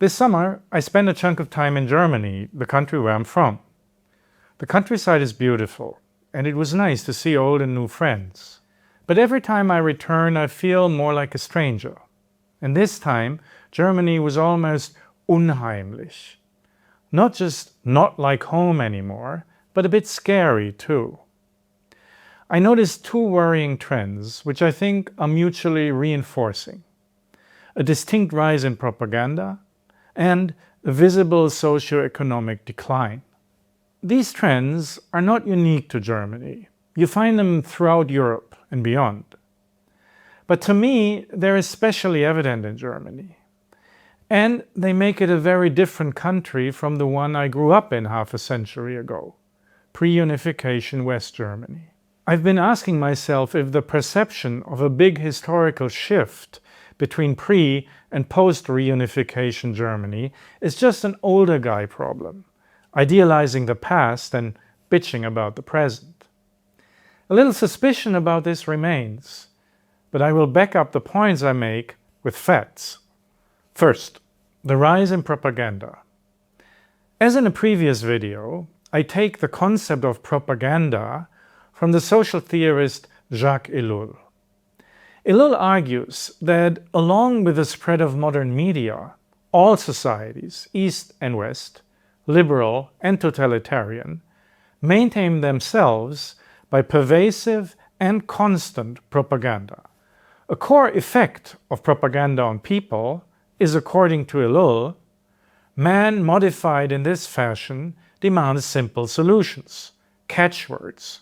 This summer, I spent a chunk of time in Germany, the country where I'm from. The countryside is beautiful, and it was nice to see old and new friends. But every time I return, I feel more like a stranger. And this time, Germany was almost unheimlich. Not just not like home anymore, but a bit scary too. I noticed two worrying trends, which I think are mutually reinforcing. A distinct rise in propaganda and a visible socio-economic decline. These trends are not unique to Germany. You find them throughout Europe and beyond. But to me, they're especially evident in Germany. And they make it a very different country from the one I grew up in half a century ago, pre-unification West Germany. I've been asking myself if the perception of a big historical shift between pre- and post-reunification Germany is just an older guy problem, idealizing the past and bitching about the present. A little suspicion about this remains, but I will back up the points I make with facts. First, the rise in propaganda. As in a previous video, I take the concept of propaganda from the social theorist Jacques Ellul. Ellul argues that along with the spread of modern media, all societies, East and West, liberal and totalitarian, maintain themselves by pervasive and constant propaganda. A core effect of propaganda on people is, according to Ellul, man modified in this fashion demands simple solutions, catchwords,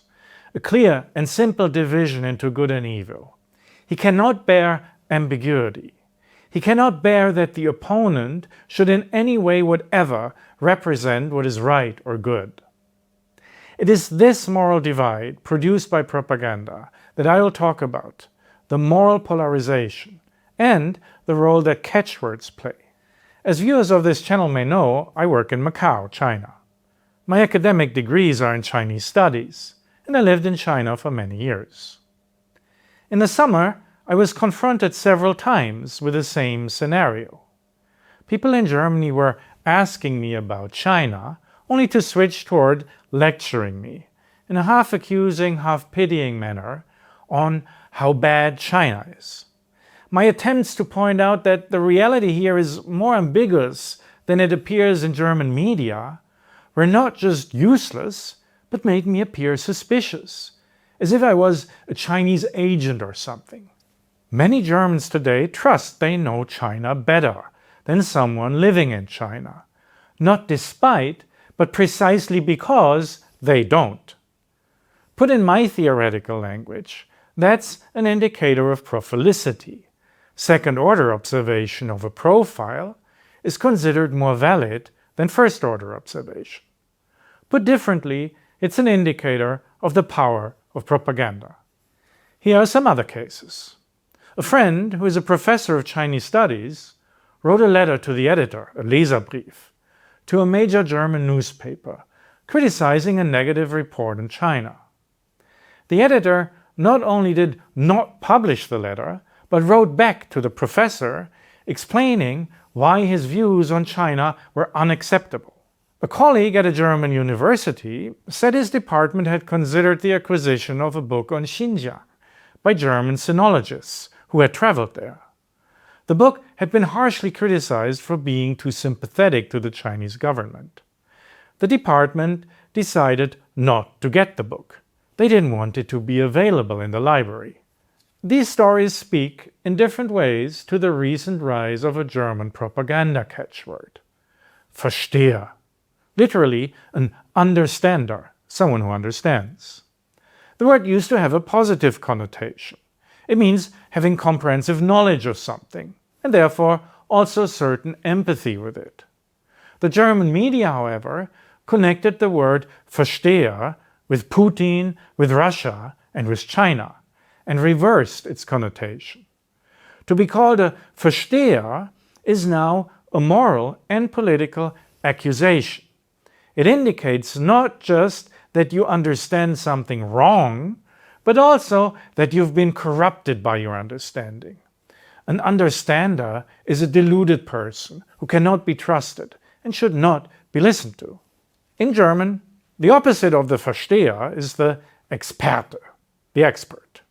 a clear and simple division into good and evil. He cannot bear ambiguity. He cannot bear that the opponent should in any way whatever represent what is right or good. It is this moral divide produced by propaganda that I will talk about, the moral polarization, and the role that catchwords play. As viewers of this channel may know, I work in Macau, China. My academic degrees are in Chinese studies, and I lived in China for many years. In the summer, I was confronted several times with the same scenario. People in Germany were asking me about China, only to switch toward lecturing me, in a half-accusing, half-pitying manner, on how bad China is. My attempts to point out that the reality here is more ambiguous than it appears in German media were not just useless, but made me appear suspicious, as if I was a Chinese agent or something. Many Germans today trust they know China better than someone living in China, not despite, but precisely because they don't. Put in my theoretical language, that's an indicator of prophylicity. Second-order observation of a profile is considered more valid than first-order observation. Put differently, it's an indicator of the power of propaganda. Here are some other cases. A friend who is a professor of Chinese studies wrote a letter to the editor, a Leserbrief, to a major German newspaper, criticizing a negative report on China. The editor not only did not publish the letter, but wrote back to the professor explaining why his views on China were unacceptable. A colleague at a German university said his department had considered the acquisition of a book on Xinjiang by German sinologists who had traveled there. The book had been harshly criticized for being too sympathetic to the Chinese government. The department decided not to get the book. They didn't want it to be available in the library. These stories speak in different ways to the recent rise of a German propaganda catchword. Versteher. Literally, an understander, someone who understands. The word used to have a positive connotation. It means having comprehensive knowledge of something, and therefore also certain empathy with it. The German media, however, connected the word Versteher with Putin, with Russia, and with China, and reversed its connotation. To be called a Versteher is now a moral and political accusation. It indicates not just that you understand something wrong, but also that you've been corrupted by your understanding. An understander is a deluded person who cannot be trusted and should not be listened to. In German, the opposite of the Versteher is the Experte, the expert.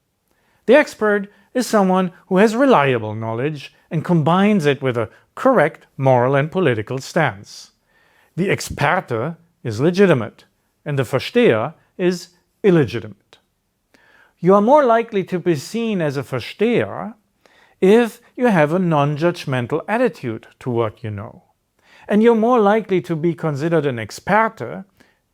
The expert is someone who has reliable knowledge and combines it with a correct moral and political stance. The Experte is legitimate, and the Versteher is illegitimate. You are more likely to be seen as a Versteher if you have a non-judgmental attitude to what you know. And you're more likely to be considered an Experte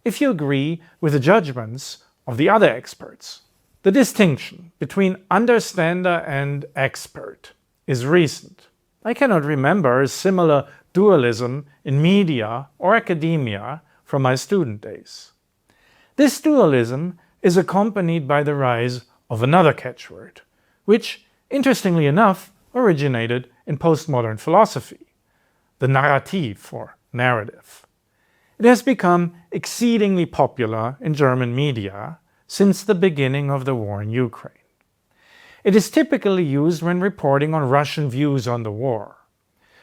if you agree with the judgments of the other experts. The distinction between understander and expert is recent. I cannot remember a similar dualism in media or academia from my student days. This dualism is accompanied by the rise of another catchword, which, interestingly enough, originated in postmodern philosophy, the narrative or narrative. It has become exceedingly popular in German media since the beginning of the war in Ukraine. It is typically used when reporting on Russian views on the war,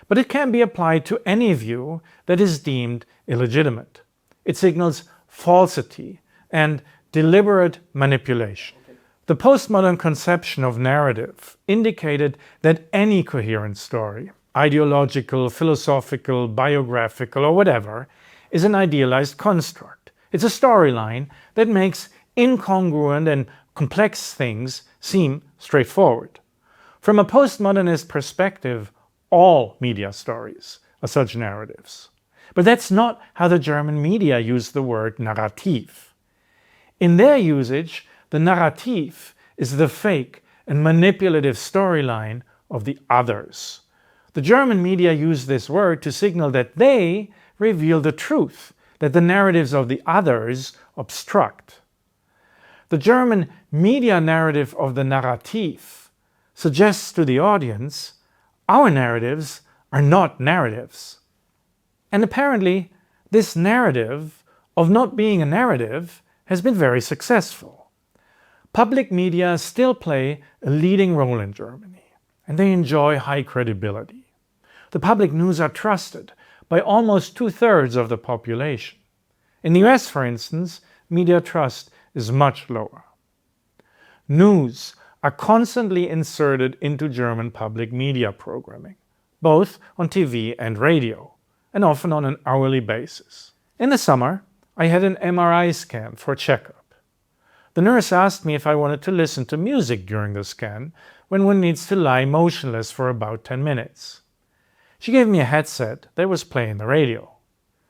but it can be applied to any view that is deemed illegitimate. It signals falsity and deliberate manipulation. The postmodern conception of narrative indicated that any coherent story, ideological, philosophical, biographical, or whatever, is an idealized construct. It's a storyline that makes incongruent and complex things seem straightforward. From a postmodernist perspective, all media stories are such narratives. But that's not how the German media use the word narrative. In their usage, the narrative is the fake and manipulative storyline of the others. The German media use this word to signal that they reveal the truth that the narratives of the others obstruct. The German media narrative of the narrative suggests to the audience, our narratives are not narratives. And apparently, this narrative of not being a narrative has been very successful. Public media still play a leading role in Germany, and they enjoy high credibility. The public news are trusted by almost 2/3 of the population. In the US, for instance, media trust is much lower. News are constantly inserted into German public media programming, both on TV and radio, and often on an hourly basis. In the summer, I had an MRI scan for checkup. The nurse asked me if I wanted to listen to music during the scan when one needs to lie motionless for about 10 minutes. She gave me a headset that was playing the radio.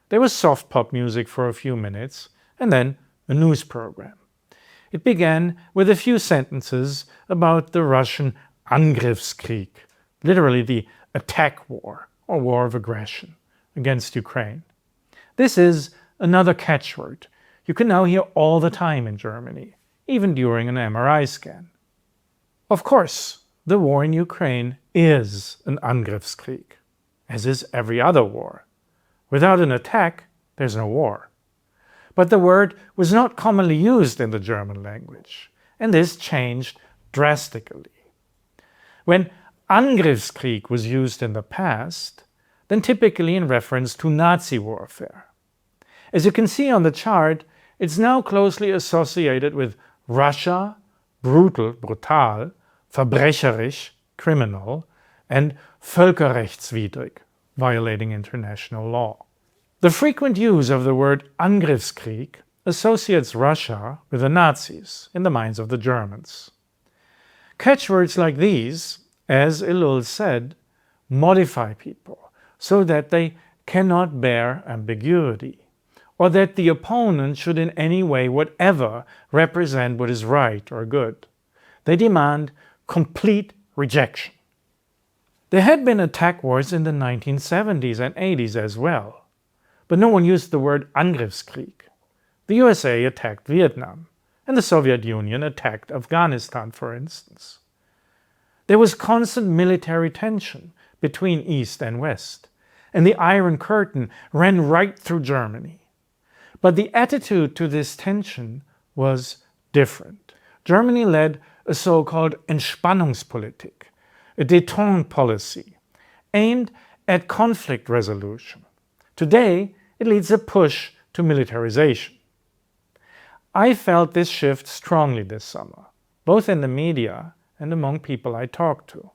There was soft pop music for a few minutes, and then a news program. It began with a few sentences about the Russian Angriffskrieg, literally the attack war or war of aggression against Ukraine. This is another catchword you can now hear all the time in Germany, even during an MRI scan. Of course, the war in Ukraine is an Angriffskrieg, as is every other war. Without an attack, there's no war. But the word was not commonly used in the German language, and this changed drastically. When Angriffskrieg was used in the past, then typically in reference to Nazi warfare. As you can see on the chart, it's now closely associated with Russia, brutal, verbrecherisch, criminal, and völkerrechtswidrig, violating international law. The frequent use of the word Angriffskrieg associates Russia with the Nazis in the minds of the Germans. Catchwords like these, as Ellul said, modify people so that they cannot bear ambiguity, or that the opponent should in any way whatever represent what is right or good. They demand complete rejection. There had been attack wars in the 1970s and 80s as well, but no one used the word Angriffskrieg. The USA attacked Vietnam, and the Soviet Union attacked Afghanistan, for instance. There was constant military tension between East and West, and the Iron Curtain ran right through Germany. But the attitude to this tension was different. Germany led a so-called Entspannungspolitik, a détente policy aimed at conflict resolution. Today, it leads a push to militarization. I felt this shift strongly this summer, both in the media and among people I talked to.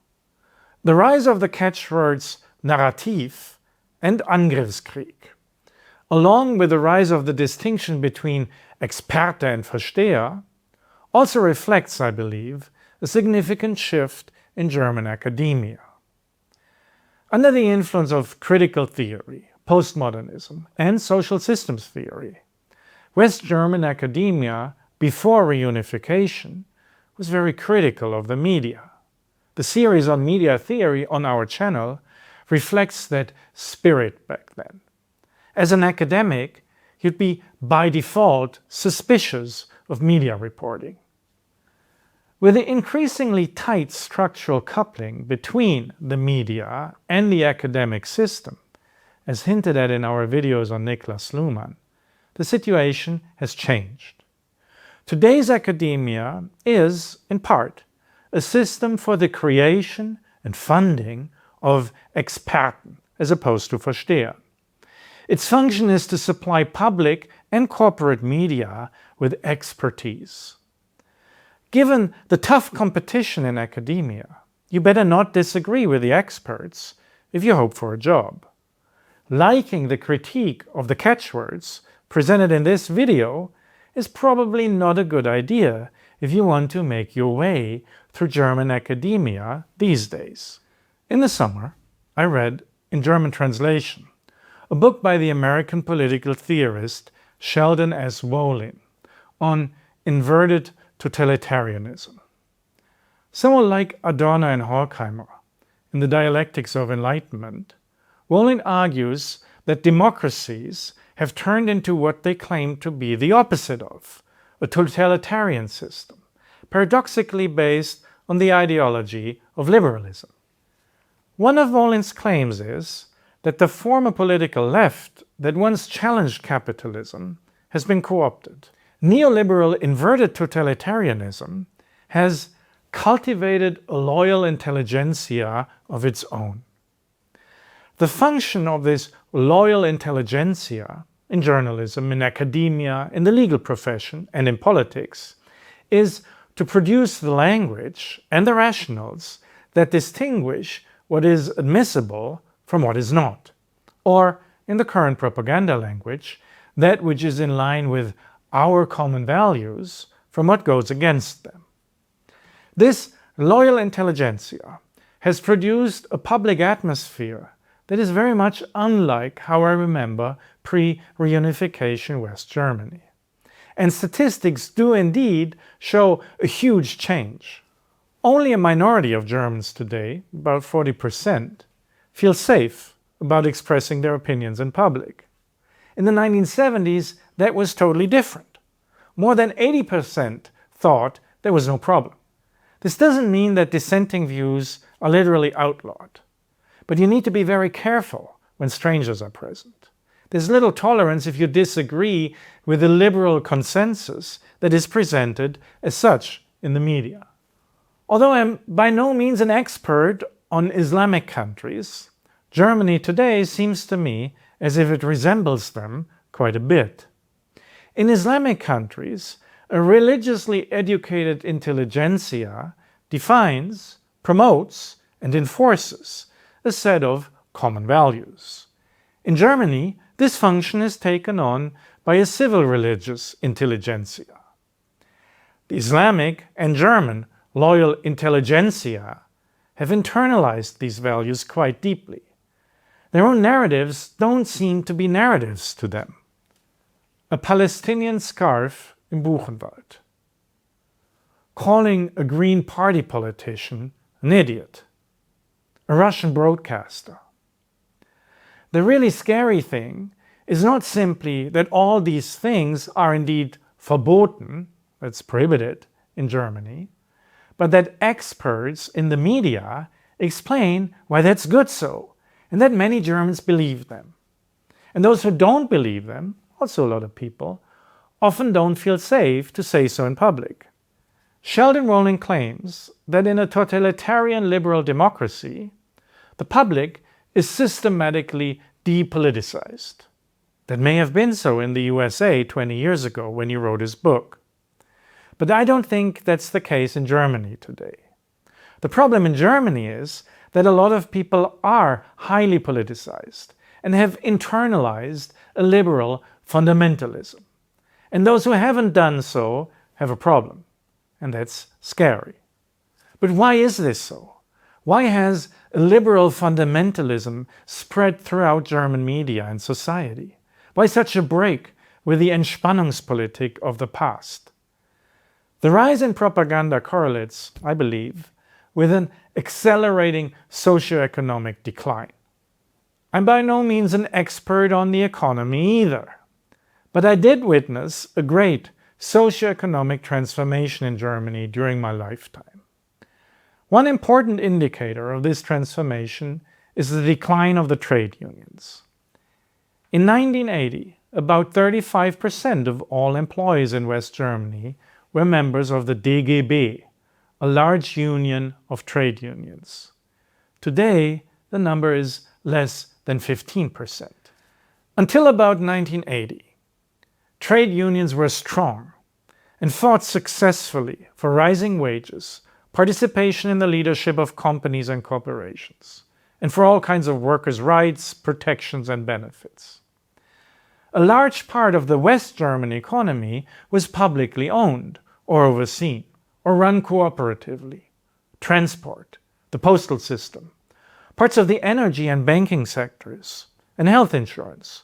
The rise of the catchwords Narrativ and Angriffskrieg, along with the rise of the distinction between Experte and Versteher, also reflects, I believe, a significant shift in German academia. Under the influence of critical theory, postmodernism, and social systems theory, West German academia, before reunification, was very critical of the media. The series on media theory on our channel reflects that spirit back then. As an academic, you'd be by default suspicious of media reporting. With the increasingly tight structural coupling between the media and the academic system, as hinted at in our videos on Niklas Luhmann, the situation has changed. Today's academia is, in part, a system for the creation and funding of Experten as opposed to Versteher. Its function is to supply public and corporate media with expertise. Given the tough competition in academia, you better not disagree with the experts if you hope for a job. Liking the critique of the catchwords presented in this video is probably not a good idea if you want to make your way through German academia these days. In the summer, I read, in German translation, a book by the American political theorist Sheldon S. Wolin on inverted totalitarianism. Somewhat like Adorno and Horkheimer in the Dialectics of Enlightenment, Wolin argues that democracies have turned into what they claim to be the opposite of, a totalitarian system, paradoxically based on the ideology of liberalism. One of Wolin's claims is that the former political left that once challenged capitalism has been co-opted. Neoliberal inverted totalitarianism has cultivated a loyal intelligentsia of its own. The function of this loyal intelligentsia in journalism, in academia, in the legal profession, and in politics is to produce the language and the rationals that distinguish what is admissible from what is not, or, in the current propaganda language, that which is in line with our common values from what goes against them. This loyal intelligentsia has produced a public atmosphere that is very much unlike how I remember pre-reunification West Germany. And statistics do indeed show a huge change. Only a minority of Germans today, about 40%, feel safe about expressing their opinions in public. In the 1970s, that was totally different. More than 80% thought there was no problem. This doesn't mean that dissenting views are literally outlawed, but you need to be very careful when strangers are present. There's little tolerance if you disagree with the liberal consensus that is presented as such in the media. Although I'm by no means an expert on Islamic countries, Germany today seems to me as if it resembles them quite a bit. In Islamic countries, a religiously educated intelligentsia defines, promotes, and enforces a set of common values. In Germany, this function is taken on by a civil religious intelligentsia. The Islamic and German loyal intelligentsia have internalized these values quite deeply. Their own narratives don't seem to be narratives to them. A Palestinian scarf in Buchenwald, calling a Green Party politician an idiot, a Russian broadcaster. The really scary thing is not simply that all these things are indeed verboten, that's prohibited in Germany, but that experts in the media explain why that's good so, and that many Germans believe them. And those who don't believe them, also a lot of people, often don't feel safe to say so in public. Sheldon Rowling claims that in a totalitarian liberal democracy, the public is systematically depoliticized. That may have been so in the USA 20 years ago when he wrote his book. But I don't think that's the case in Germany today. The problem in Germany is that a lot of people are highly politicized and have internalized a liberal fundamentalism. And those who haven't done so have a problem, and that's scary. But why is this so? Why has a liberal fundamentalism spread throughout German media and society? Why such a break with the Entspannungspolitik of the past? The rise in propaganda correlates, I believe, with an accelerating socioeconomic decline. I'm by no means an expert on the economy either, but I did witness a great socioeconomic transformation in Germany during my lifetime. One important indicator of this transformation is the decline of the trade unions. In 1980, about 35% of all employees in West Germany were members of the DGB, a large union of trade unions. Today, the number is less than 15%. Until about 1980, trade unions were strong and fought successfully for rising wages, participation in the leadership of companies and corporations, and for all kinds of workers' rights, protections, and benefits. A large part of the West German economy was publicly owned or overseen, or run cooperatively. Transport, the postal system, parts of the energy and banking sectors, and health insurance,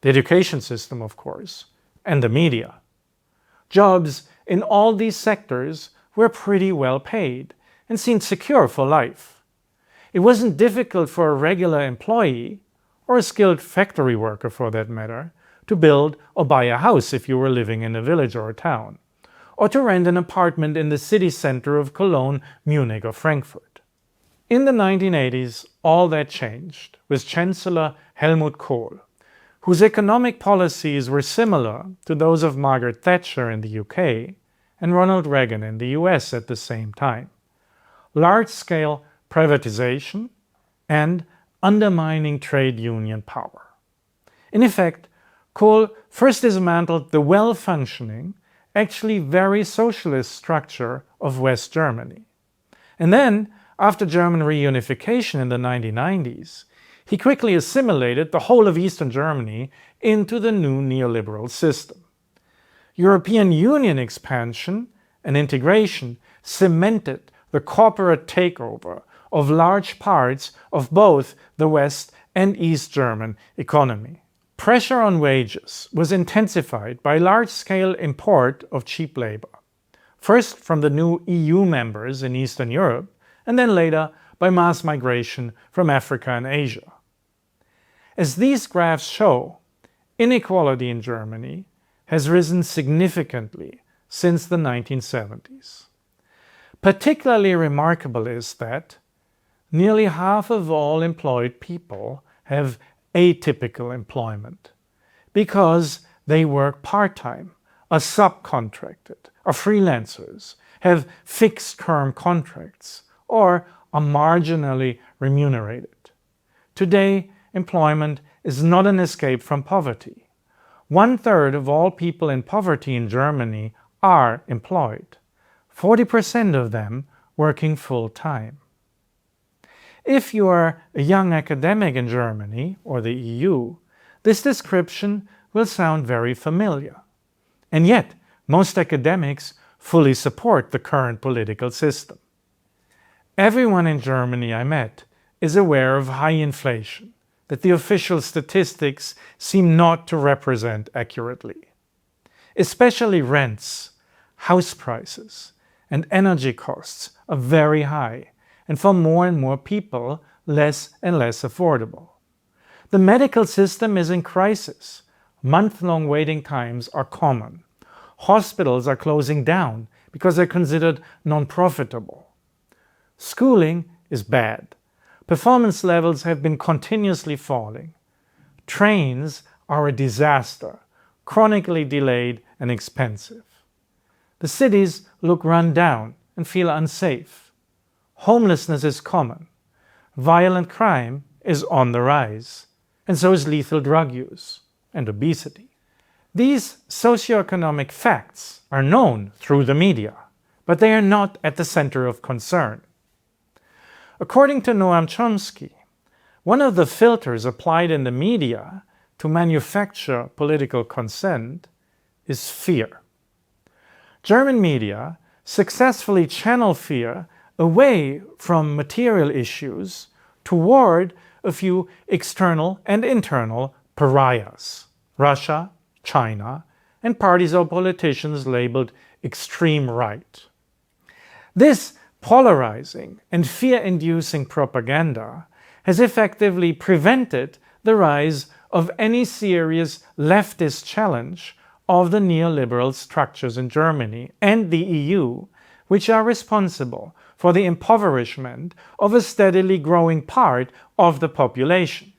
the education system, of course, and the media. Jobs in all these sectors were pretty well paid and seemed secure for life. It wasn't difficult for a regular employee, or a skilled factory worker for that matter, to build or buy a house if you were living in a village or a town, or to rent an apartment in the city center of Cologne, Munich, or Frankfurt. In the 1980s, all that changed with Chancellor Helmut Kohl, whose economic policies were similar to those of Margaret Thatcher in the UK and Ronald Reagan in the US at the same time. Large-scale privatization and undermining trade union power. In effect, Kohl first dismantled the well-functioning, actually very socialist structure of West Germany. And then, after German reunification in the 1990s, he quickly assimilated the whole of Eastern Germany into the new neoliberal system. European Union expansion and integration cemented the corporate takeover of large parts of both the West and East German economy. Pressure on wages was intensified by large-scale import of cheap labor, first from the new EU members in Eastern Europe, and then later by mass migration from Africa and Asia. As these graphs show, inequality in Germany has risen significantly since the 1970s. Particularly remarkable is that nearly half of all employed people have atypical employment because they work part-time, are subcontracted, are freelancers, have fixed-term contracts, or are marginally remunerated. Today, employment is not an escape from poverty. 1/3 of all people in poverty in Germany are employed, 40% of them working full-time. If you are a young academic in Germany or the EU, this description will sound very familiar. And yet, most academics fully support the current political system. Everyone in Germany I met is aware of high inflation, that the official statistics seem not to represent accurately. Especially rents, house prices, and energy costs are very high, and for more and more people, less and less affordable. The medical system is in crisis. Month-long waiting times are common. Hospitals are closing down because they're considered non-profitable. Schooling is bad. Performance levels have been continuously falling. Trains are a disaster, chronically delayed and expensive. The cities look run down and feel unsafe. Homelessness is common. Violent crime is on the rise, and so is lethal drug use and obesity. These socioeconomic facts are known through the media, but they are not at the center of concern. According to Noam Chomsky, one of the filters applied in the media to manufacture political consent is fear. German media successfully channel fear away from material issues toward a few external and internal pariahs: Russia, China, and parties or politicians labeled extreme right. This polarizing and fear-inducing propaganda has effectively prevented the rise of any serious leftist challenge of the neoliberal structures in Germany and the EU, which are responsible for the impoverishment of a steadily growing part of the population.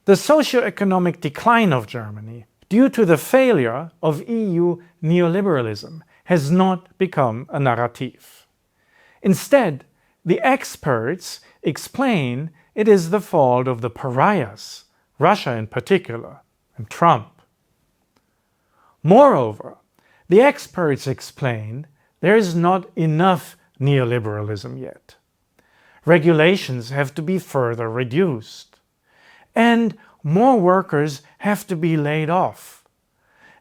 The socio-economic decline of Germany, due to the failure of EU neoliberalism, has not become a narrative. Instead, the experts explain it is the fault of the pariahs, Russia in particular, and Trump. Moreover, the experts explain there is not enough neoliberalism yet. Regulations have to be further reduced, and more workers have to be laid off.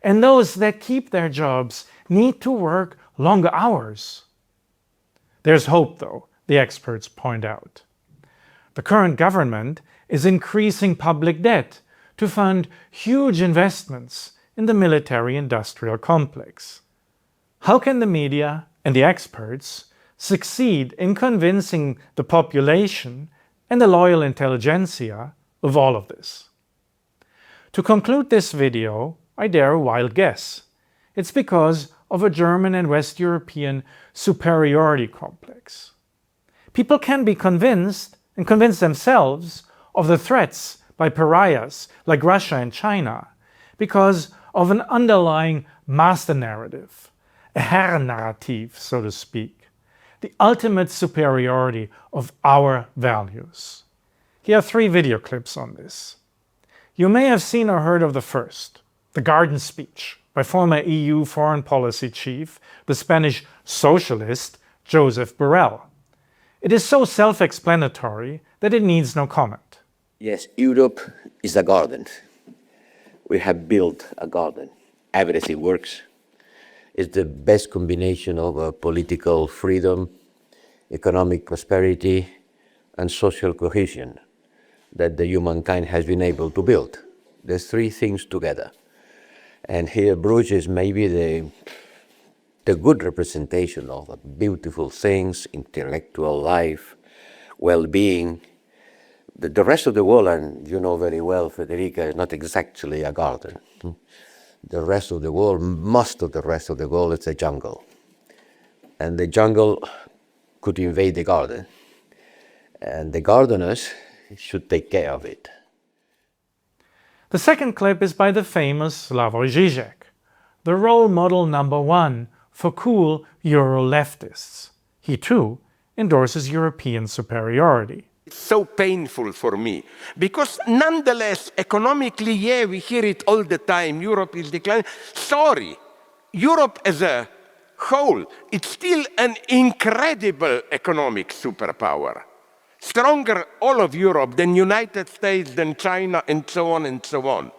And those that keep their jobs need to work longer hours. There's hope, though, the experts point out. The current government is increasing public debt to fund huge investments in the military-industrial complex. How can the media and the experts succeed in convincing the population and the loyal intelligentsia of all of this? To conclude this video, I dare a wild guess. It's because of a German and West European superiority complex. People can be convinced and convince themselves of the threats by pariahs like Russia and China because of an underlying master narrative, a Herrennarrativ, so to speak, the ultimate superiority of our values. Here are 3 video clips on this. You may have seen or heard of the first, the Garden Speech by former EU foreign policy chief, the Spanish socialist Josep Borrell. It is so self-explanatory that it needs no comment. Yes, Europe is a garden. We have built a garden. Everything works. It's the best combination of political freedom, economic prosperity, and social cohesion that the humankind has been able to build. There's 3 things together. And here Bruges is maybe the good representation of beautiful things, intellectual life, well-being. The rest of the world, and you know very well, Federica, is not exactly a garden. The rest of the world, most of the rest of the world, is a jungle. And the jungle could invade the garden. And the gardeners should take care of it. The second clip is by the famous Slavoj Žižek, the role model #1 for cool Euro-leftists. He too endorses European superiority. It's so painful for me, because nonetheless, economically, yeah, we hear it all the time, Europe is declining. Sorry, Europe as a whole, it's still an incredible economic superpower. Stronger all of Europe than United States, than China, and so on and so on.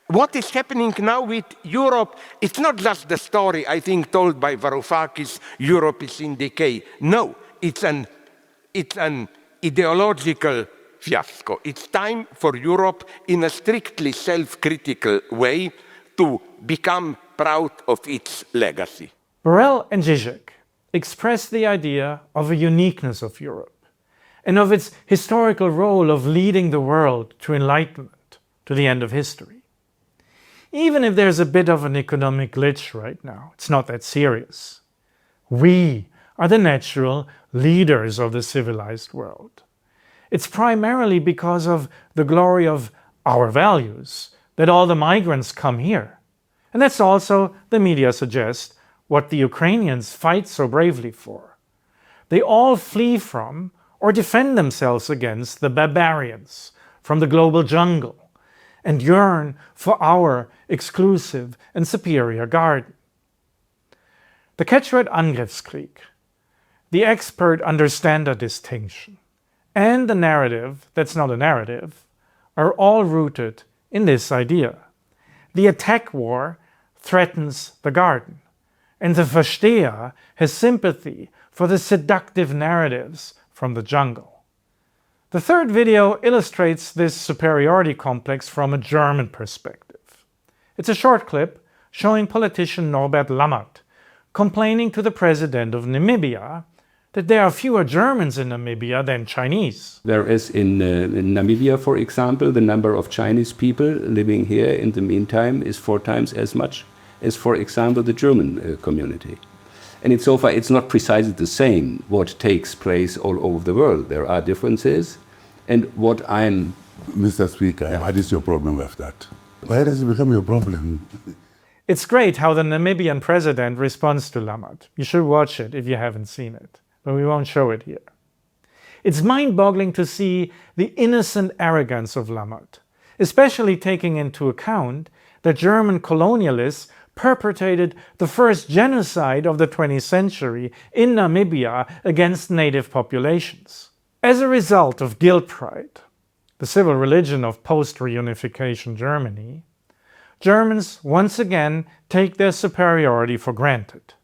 What is happening now with Europe, it's not just the story, I think, told by Varoufakis, Europe is in decay. No, it's an ideological fiasco. It's time for Europe, in a strictly self-critical way, to become proud of its legacy. Borrell and Žižek express the idea of a uniqueness of Europe and of its historical role of leading the world to enlightenment, to the end of history. Even if there's a bit of an economic glitch right now, it's not that serious. We are the natural leaders of the civilized world. It's primarily because of the glory of our values that all the migrants come here. And that's also, the media suggest, what the Ukrainians fight so bravely for. They all flee from or defend themselves against the barbarians from the global jungle and yearn for our exclusive and superior garden. The catchword Angriffskrieg, the expert understander distinction, and the narrative that's not a narrative are all rooted in this idea. The attack war threatens the garden, and the Versteher has sympathy for the seductive narratives from the jungle. The third video illustrates this superiority complex from a German perspective. It's a short clip showing politician Norbert Lammert complaining to the president of Namibia that there are fewer Germans in Namibia than Chinese. Whereas in Namibia, for example, the number of Chinese people living here in the meantime is 4 times as much as, for example, the German community. And it's not precisely the same what takes place all over the world. There are differences. And what I'm... Mr. Speaker, yeah. What is your problem with that? Why does it become your problem? It's great how the Namibian president responds to Lammert. You should watch it if you haven't seen it, but we won't show it here. It's mind-boggling to see the innocent arrogance of Lammert, especially taking into account that German colonialists perpetrated the first genocide of the 20th century in Namibia against native populations. As a result of guilt pride, the civil religion of post-reunification Germany, Germans once again take their superiority for granted.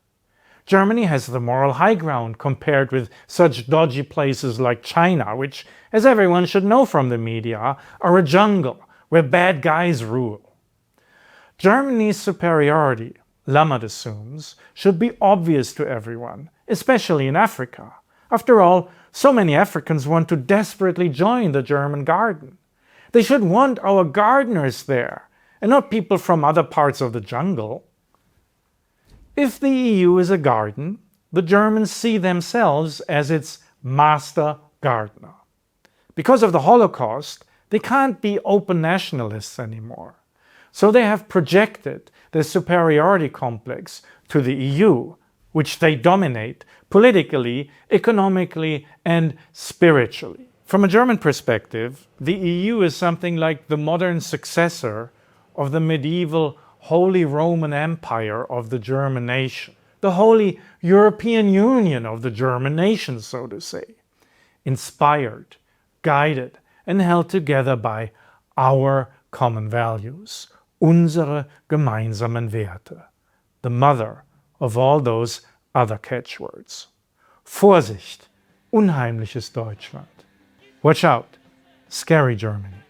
Germany has the moral high ground compared with such dodgy places like China, which, as everyone should know from the media, are a jungle where bad guys rule. Germany's superiority, Lammert assumes, should be obvious to everyone, especially in Africa. After all, so many Africans want to desperately join the German garden. They should want our gardeners there, and not people from other parts of the jungle. If the EU is a garden, the Germans see themselves as its master gardener. Because of the Holocaust, they can't be open nationalists anymore. So they have projected their superiority complex to the EU, which they dominate politically, economically, and spiritually. From a German perspective, the EU is something like the modern successor of the medieval Holy Roman Empire of the German nation, the Holy European Union of the German nation, so to say, inspired, guided, and held together by our common values, unsere gemeinsamen Werte, the mother of all those other catchwords. Vorsicht, unheimliches Deutschland. Watch out, scary Germany.